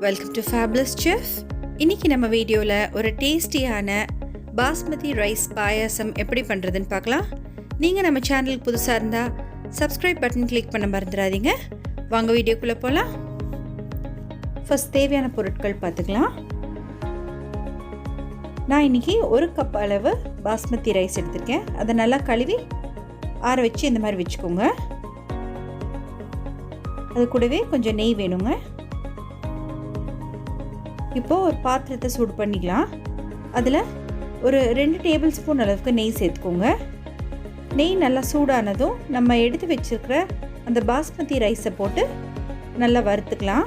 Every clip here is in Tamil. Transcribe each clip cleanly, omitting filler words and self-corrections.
Welcome to fabulous chef. இன்றைக்கி நம்ம வீடியோவில் ஒரு டேஸ்டியான பாஸ்மதி ரைஸ் பாயாசம் எப்படி பண்ணுறதுன்னு பார்க்கலாம். நீங்கள் நம்ம சேனலுக்கு புதுசாக இருந்தால் சப்ஸ்கிரைப் பட்டன் கிளிக் பண்ண மறந்துடாதீங்க. வாங்க வீடியோக்குள்ளே போகலாம். ஃபர்ஸ்ட் தேவையான பொருட்கள் பார்த்துக்கலாம். நான் இன்றைக்கி 1 கப் அளவு பாஸ்மதி ரைஸ் எடுத்திருக்கேன். அதை நல்லா கழுவி ஆற வச்சு இந்த மாதிரி வச்சுக்கோங்க. அது கூடவே கொஞ்சம் நெய் வேணுங்க. இப்போது ஒரு பாத்திரத்தை சூடு பண்ணிக்கலாம். அதில் ஒரு 2 டேபிள் ஸ்பூன் அளவுக்கு நெய் சேர்த்துக்கோங்க. நெய் நல்லா சூடானதும் நம்ம எடுத்து வச்சுருக்கிற அந்த பாஸ்மதி ரைஸை போட்டு நல்லா வறுத்துக்கலாம்.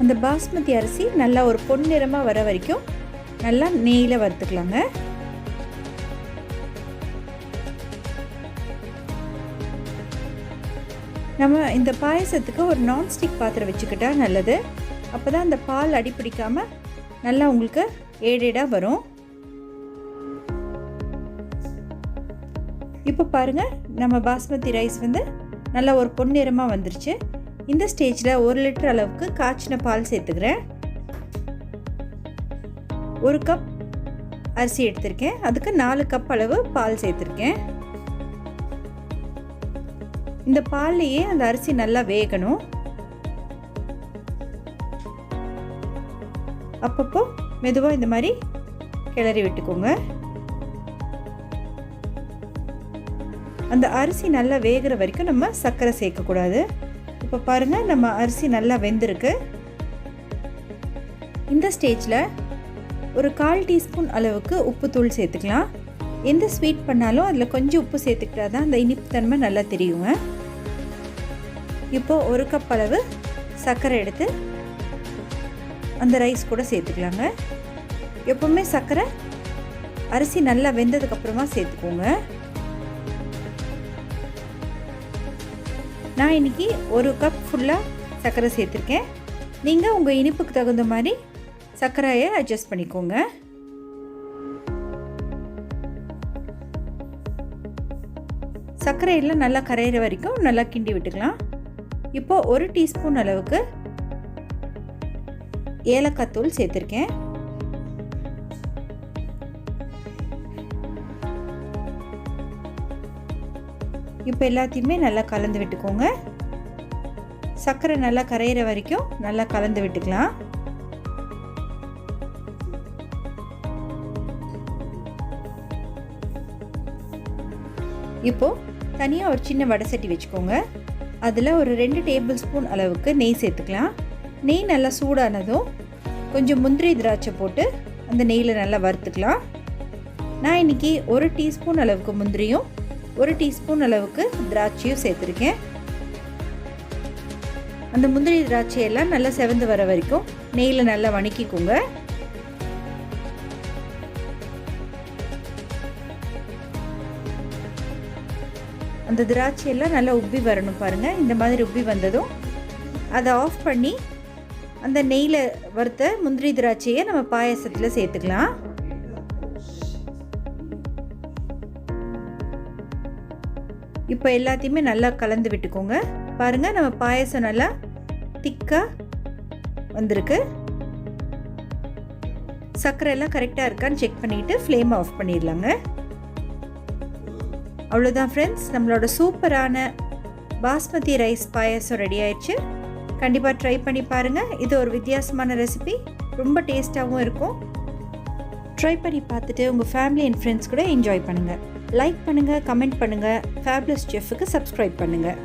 அந்த பாஸ்மதி அரிசி நல்லா ஒரு பொன்னிறமாக வர வரைக்கும் நல்லா நெய்யில் வறுத்துக்கலாங்க. நம்ம இந்த பாயசத்துக்கு ஒரு நான்ஸ்டிக் பாத்திரம் வச்சுக்கிட்டா நல்லது. அப்போ தான் அந்த பால் அடிப்பிடிக்காமல் நல்லா உங்களுக்கு ஏடேடாக வரும். இப்போ பாருங்கள், நம்ம பாஸ்மதி ரைஸ் நல்லா ஒரு பொன்னிறமாக வந்துருச்சு. இந்த ஸ்டேஜில் 1 லிட்டர் அளவுக்கு காய்ச்சின பால் சேர்த்துக்கிறேன். 1 கப் அரிசி எடுத்திருக்கேன், அதுக்கு 4 கப் அளவு பால் சேர்த்துருக்கேன். இந்த பால்லையே அந்த அரிசி நல்லா வேகணும். அப்பப்போ மெதுவாக இந்த மாதிரி கிளறி விட்டுக்கோங்க. அந்த அரிசி நல்லா வேகிற வரைக்கும் நம்ம சர்க்கரை சேர்க்கக்கூடாது. இப்போ பாருங்கள், நம்ம அரிசி நல்லா வெந்திருக்கு. இந்த ஸ்டேஜில் ஒரு 1/4 டீஸ்பூன் அளவுக்கு உப்புத்தூள் சேர்த்துக்கலாம். எந்த ஸ்வீட் பண்ணாலும் அதில் கொஞ்சம் உப்பு சேர்த்துக்கிட்டா தான் அந்த இனிப்பு தன்மை நல்லா தெரியுங்க. இப்போது 1 கப் அளவு சர்க்கரை எடுத்து அந்த ரைஸ் கூட சேர்த்துக்கலாங்க. எப்போவுமே சர்க்கரை அரிசி நல்லா வெந்ததுக்கப்புறமா சேர்த்துக்கோங்க. நான் இன்றைக்கி 1 கப் ஃபுல்லாக சர்க்கரை சேர்த்துருக்கேன். நீங்கள் உங்கள் இனிப்புக்கு தகுந்த மாதிரி சர்க்கரையை அட்ஜஸ்ட் பண்ணிக்கோங்க. சர்க்கரையெல்லாம் நல்லா கரையிற வரைக்கும் நல்லா கிண்டி விட்டுக்கலாம். இப்போது 1 டீஸ்பூன் அளவுக்கு ஏலக்காய் தூள் சேர்த்துருக்கேன். இப்போ எல்லாத்தையுமே நல்லா கலந்து விட்டுக்கோங்க. சர்க்கரை நல்லா கரையிற வரைக்கும் நல்லா கலந்து விட்டுக்கலாம். இப்போது தனியாக ஒரு சின்ன வடை சட்டி வச்சுக்கோங்க. அதில் ஒரு 2 டேபிள் ஸ்பூன் அளவுக்கு நெய் சேர்த்துக்கலாம். நெய் நல்லா சூடானதும் கொஞ்சம் முந்திரி திராட்சை போட்டு அந்த நெய்யில் நல்லா வறுத்துக்கலாம். நான் இன்றைக்கி 1 டீஸ்பூன் அளவுக்கு முந்திரியும் 1 டீஸ்பூன் அளவுக்கு திராட்சையும் சேர்த்துருக்கேன். அந்த முந்திரி திராட்சையெல்லாம் நல்லா செவந்து வர வரைக்கும் நெய்யில் நல்லா வணக்கிக்கோங்க. அந்த திராட்சையெல்லாம் நல்லா உப்பி வரணும் பாருங்கள். இந்த மாதிரி உப்பி வந்ததும் அதை ஆஃப் பண்ணி அந்த நெய்யில் வறுத்த முந்திரி திராட்சையை நம்ம பாயசத்தில் சேர்த்துக்கலாம். இப்போ எல்லாத்தையுமே நல்லா கலந்து விட்டுக்கோங்க. பாருங்கள், நம்ம பாயசம் நல்லா திக்காக வந்திருக்கு. சர்க்கரை எல்லாம் கரெக்டாக இருக்கான்னு செக் பண்ணிவிட்டு ஃப்ளேம் ஆஃப் பண்ணிடலாங்க. அவ்வளோதான் ஃப்ரெண்ட்ஸ், நம்மளோட சூப்பரான பாஸ்மதி ரைஸ் பாயாசம் ரெடி ஆயிடுச்சு. கண்டிப்பாக ட்ரை பண்ணி பாருங்கள். இது ஒரு வித்தியாசமான ரெசிபி, ரொம்ப டேஸ்ட்டாகவும் இருக்கும். ட்ரை பண்ணி பார்த்துட்டு உங்கள் ஃபேமிலி அண்ட் ஃப்ரெண்ட்ஸ் கூட என்ஜாய் பண்ணுங்கள். லைக் பண்ணுங்கள், கமெண்ட் பண்ணுங்கள். ஃபேபுலஸ் செஃப்க்கு சப்ஸ்கிரைப் பண்ணுங்கள்.